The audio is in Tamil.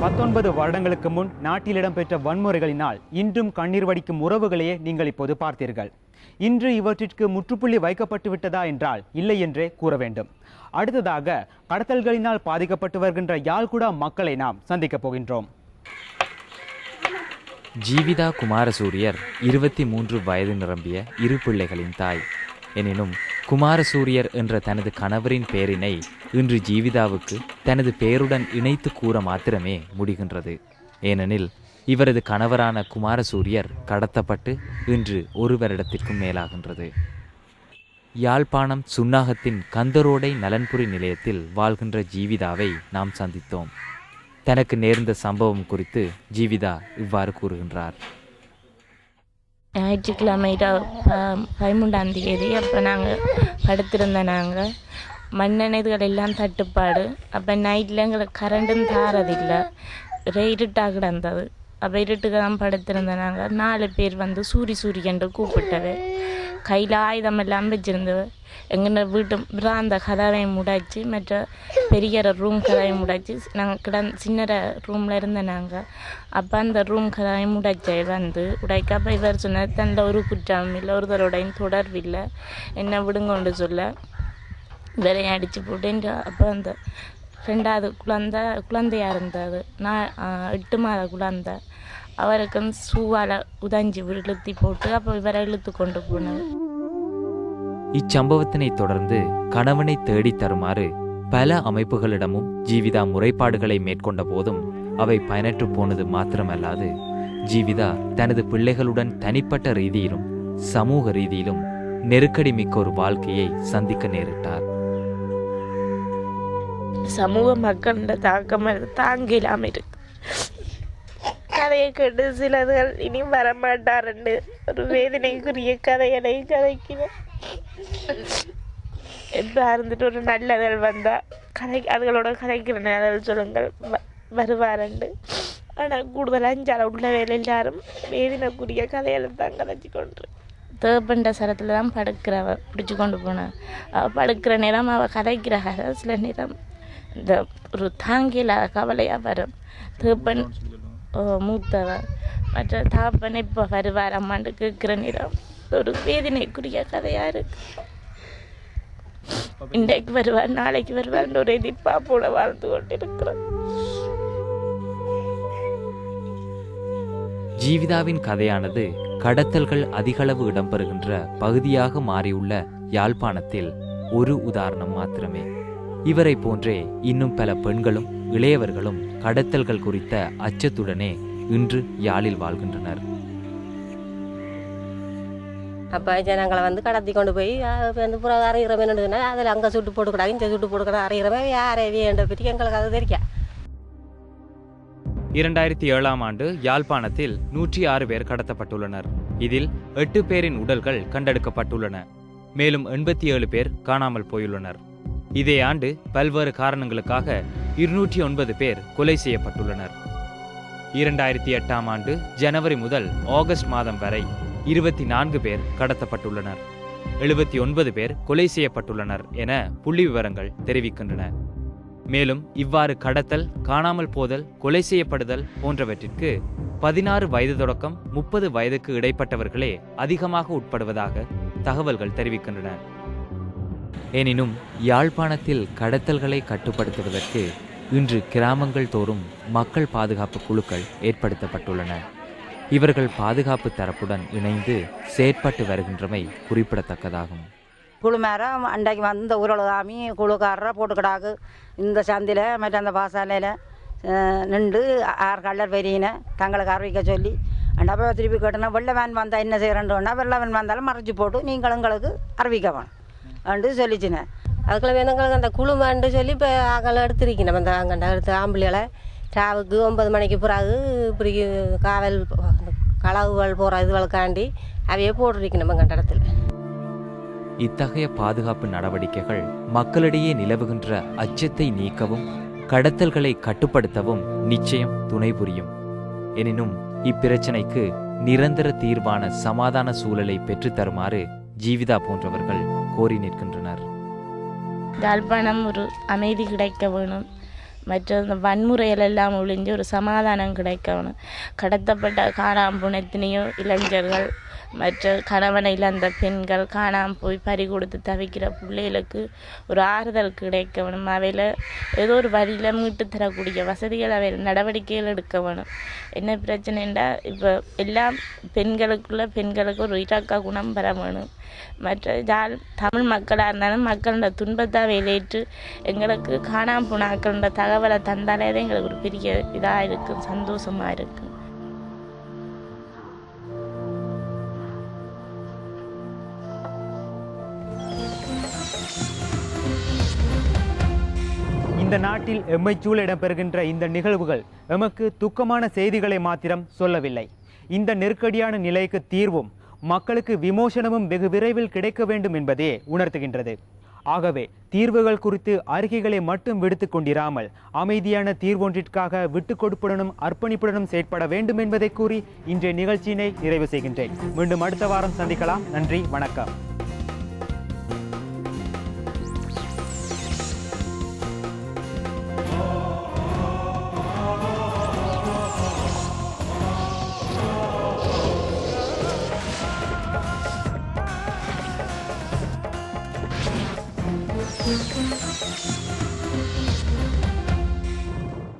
19 வருடங்களுக்கு முன் நாட்டில் இடம்பெற்ற வன்முறைகளினால் இன்றும் கண்ணீர் வடிக்கும் உறவுகளையே நீங்கள் இப்போது பார்த்தீர்கள். இன்று இவற்றிற்கு முற்றுப்புள்ளி வைக்கப்பட்டு விட்டதா என்றால் இல்லை என்றே கூற வேண்டும். அடுத்ததாக கடத்தல்களினால் பாதிக்கப்பட்டு வருகின்ற யாழ்குடா மக்களை நாம் சந்திக்கப் போகின்றோம். ஜீவிதா குமாரசூரியர் 23 வயது நிரம்பிய இரு பிள்ளைகளின் தாய். எனினும் குமாரசூரியர் என்ற தனது கணவரின் பெயரினை இன்று ஜீவிதாவுக்கு தனது பெயருடன் இணைத்து கூற மாத்திரமே முடிகின்றது. ஏனெனில் இவரது கணவரான குமாரசூரியர் கடத்தப்பட்டு இன்று 1 வருடத்திற்கும் மேலாகின்றது. யாழ்ப்பாணம் சுன்னாகத்தின் கந்தரோடை நலன்புரி நிலையத்தில் வாழ்கின்ற ஜீவிதாவை நாம் சந்தித்தோம். தனக்கு நேர்ந்த சம்பவம் குறித்து ஜீவிதா இவ்வாறு கூறுகின்றார். ஞாயிற்றுக்கிழமை 13ஆம் தேதி அப்போ நாங்கள் படுத்திருந்தோம். நாங்கள் மண்ணெண்ணெய்கள் எல்லாம் தட்டுப்பாடு. அப்போ நைட்டில் எங்களுக்கு கரண்டும் தாரதில்லை, ஒரே இருட்டாக கிடந்தது. அப்போ இருட்டுக்கு தான் படுத்திருந்தோம். நாங்கள் 4 பேர் வந்து சூரியன்று கூப்பிட்டது. கையில் ஆயுதமெல்லாம் வச்சுருந்தது. எங்கள் வீட்டு பிராந்த கதவை முடாச்சு, மற்ற பெரிய ரூம் கதவை முடாச்சு. நாங்கள் சின்ன ரூமில் இருந்தோம் நாங்கள். அப்போ அந்த ரூம் கதவை முடைச்ச வந்து உடைக்க அப்போ இவர் சொன்னார், தன்னில் ஒரு குற்றம் இல்லை, ஒருத்தரோடையும் தொடர்பில்லை, என்ன விடுங்கொண்டு சொல்ல இவரை அடித்து போட்டு. அப்போ அந்த 2வது குழந்தையாக இருந்தது, 8 மாத குழந்தை. அவருக்கும் சூவால் உதஞ்சி இழுத்தி போட்டு அப்போ இவரை இழுத்து கொண்டு போனார். இச்சம்பவத்தினை தொடர்ந்து கணவனை தேடி தருமாறு பல அமைப்புகளிடமும் ஜீவிதா முறைப்பாடுகளை மேற்கொண்ட போதும் அவை பயனற்று போனது மாத்திரமல்லாது, ஜீவிதா தனது பிள்ளைகளுடன் தனிப்பட்ட ரீதியிலும் சமூக ரீதியிலும் நெருக்கடி மிக்க ஒரு வாழ்க்கையை சந்திக்க நேரிட்டார். சமூக மக்களோட தாக்கம் தாங்க இல்லாமல் இருக்கு. கதையை கேட்டு சிலர்கள் இனி வரமாட்டாருன்னு ஒரு வேதனைக்குரிய கதைகளை கதைக்கிறேன். எப்போ இருந்துட்டு ஒரு நல்லதல் வந்தால் அதுகளோட கதைக்கிற நல்லதல் சொல்லுங்கள் வருவாருண்டு. ஆனால் கூடுதல் 5 உள்ள வேலை எல்லாரும் வேதனைக்குரிய கதைகளை தான் கதைச்சி கொண்டு தேப்பண்ட சரத்தில் தான் படுக்கிறவ பிடிச்சி கொண்டு போனான். அவள் படுக்கிற நேரம் அவள் கதைக்கிற கதை சில நேரம் இந்த ஒரு தாங்கில கவலையாக வரும். தேப்பன் மூத்தவர் மற்ற தாப்பன் இப்போ வருவார் அம்மாண்டு கேட்குற நேரம் ஒரு வேதனைக்குரிய கதையாக இருக்கு. இன்றைக்கு வருவார், நாளைக்கு வருவார், ஒரு எதிர்பார்ப்போட வாழ்ந்து கொண்டிருக்கிறார். ஜீவிதாவின் கதையானது கடத்தல்கள் அதிகளவு இடம்பெறுகின்ற பகுதியாக மாறியுள்ள யாழ்ப்பாணத்தில் ஒரு உதாரணம் மாத்திரமே. இவரை போன்றே இன்னும் பல பெண்களும் இளையவர்களும் கடத்தல்கள் குறித்த அச்சத்துடனே இன்று யாழில் வாழ்கின்றனர். அப்போ ஜனங்களை வந்து கடத்தி கொண்டு போய் வந்து புறம் அறிகிறவன் அதில் அங்கே சுட்டு போட்டுக்கூடாது, இங்கே சுட்டு போட்டுக்கூடாது, அறிகிறவன் யாரே வேண்ட பற்றி எங்களுக்கு அது தெரியா. 2007ஆம் ஆண்டு யாழ்ப்பாணத்தில் 106 பேர் கடத்தப்பட்டுள்ளனர். இதில் 8 பேரின் உடல்கள் கண்டெடுக்கப்பட்டுள்ளன. மேலும் 87 பேர் காணாமல் போயுள்ளனர். இதே ஆண்டு பல்வேறு காரணங்களுக்காக 209 பேர் கொலை செய்யப்பட்டுள்ளனர். 2008ஆம் ஆண்டு ஜனவரி முதல் ஆகஸ்ட் மாதம் வரை 24 பேர் கடத்தப்பட்டுள்ளனர். 79 பேர் கொலை செய்யப்பட்டுள்ளனர் என புள்ளி விவரங்கள் தெரிவிக்கின்றன. மேலும் இவ்வாறு கடத்தல், காணாமல் போதல், கொலை செய்யப்படுதல் போன்றவற்றிற்கு 16 வயது தொடக்கம் 30 வயதுக்கு இடைப்பட்டவர்களே அதிகமாக உட்படுவதாக தகவல்கள் தெரிவிக்கின்றன. எனினும் யாழ்ப்பாணத்தில் கடத்தல்களை கட்டுப்படுத்துவதற்கு இன்று கிராமங்கள் தோறும் மக்கள் பாதுகாப்பு குழுக்கள் ஏற்படுத்தப்பட்டுள்ளன. இவர்கள் பாதுகாப்பு தரப்புடன் இணைந்து செயற்பட்டு வருகின்றமை குறிப்பிடத்தக்கதாகும். குழுமேரம் அன்றைக்கு வந்து உருளகாமி குழுக்காரரை போட்டுக்கிடாக்கு இந்த சந்தில் மற்ற அந்த பாசாலையில் நின்று 6 கல்லர் பெரியன தங்களுக்கு அறிவிக்க சொல்லி அப்போ திருப்பி கேட்டோன்னா வெள்ளவேன் வந்தால் என்ன செய்கிறேன்னா வெள்ளவேன் வந்தாலும் மறைச்சி போட்டு நீங்கள் எங்களுக்கு அறிவிக்க வேணும் அண்டு சொல்லிச்சுனேன். அதுக்குள்ள வேணுங்களுக்கு அந்த குழுமான்னு சொல்லி இப்போ அங்கே எடுத்துருக்கணும். அந்த அங்கே எடுத்து ஆம்பளைகளை ராவுக்கு 9 மணிக்கு பிறகு இப்படி காவல் களவுகள் போகிற இதுகளுக்காண்டி அவையே போட்டிருக்கணும் எங்கள் இடத்துல. இத்தகைய பாதுகாப்பு நடவடிக்கைகள் மக்களிடையே நிலவுகின்ற அச்சத்தை நீக்கவும் கடத்தல்களை கட்டுப்படுத்தவும் நிச்சயம் துணை புரியும். எனினும் இப்பிரச்சனைக்கு நிரந்தர தீர்வான சமாதான சூழலை பெற்றுத்தருமாறு ஜீவிதா போன்றவர்கள் கோரி நிற்கின்றனர். யாழ்ப்பாணம் ஒரு அமைதி கிடைக்க வேணும். மற்ற இந்த வன்முறைகள் எல்லாம் ஒழிஞ்சு ஒரு சமாதானம் கிடைக்கணும். கடத்தப்பட்ட காணாமல் எத்தனையோ இளைஞர்கள், மற்ற கணவனை இழந்த பெண்கள், காணாமல் போய் பறி கொடுத்து தவிக்கிற பிள்ளைகளுக்கு ஒரு ஆறுதல் கிடைக்க வேணும். அவையில் ஏதோ ஒரு வழியில் மீட்டு தரக்கூடிய வசதிகள் அவையில் நடவடிக்கைகள் எடுக்க வேணும். என்ன பிரச்சனைண்டா இப்போ எல்லாம் பெண்களுக்கு ஒரு இரக்க குணம் பெற வேணும். மற்ற தமிழ் மக்களாக இருந்தாலும் மக்களோட துன்பத்தை வெளியேற்று எங்களுக்கு காணாமல் போனாக்களோட தகவலை தந்தாலே தான் எங்களுக்கு ஒரு பெரிய இதாக இருக்கும், சந்தோஷமாக இருக்கும். இந்த நாட்டில் எம்மைச்சூழ இடம்பெறுகின்ற இந்த நிகழ்வுகள் எமக்கு துக்கமான செய்திகளை மாத்திரம் சொல்லவில்லை. இந்த நெருக்கடியான நிலைக்கு தீர்வும் மக்களுக்கு விமோசனமும் வெகு விரைவில் கிடைக்க வேண்டும் என்பதே உணர்த்துகின்றது. ஆகவே தீர்வுகள் குறித்து அறிக்கைகளை மட்டும் விடுத்துக் கொண்டிராமல் அமைதியான தீர்வொன்றிற்காக விட்டுக் கொடுப்புடனும் அர்ப்பணிப்புடனும் செயற்பட வேண்டும் என்பதை கூறி இன்றைய நிகழ்ச்சியினை நிறைவு செய்கின்றேன். மீண்டும் அடுத்த வாரம் சந்திக்கலாம். நன்றி, வணக்கம். Thank you.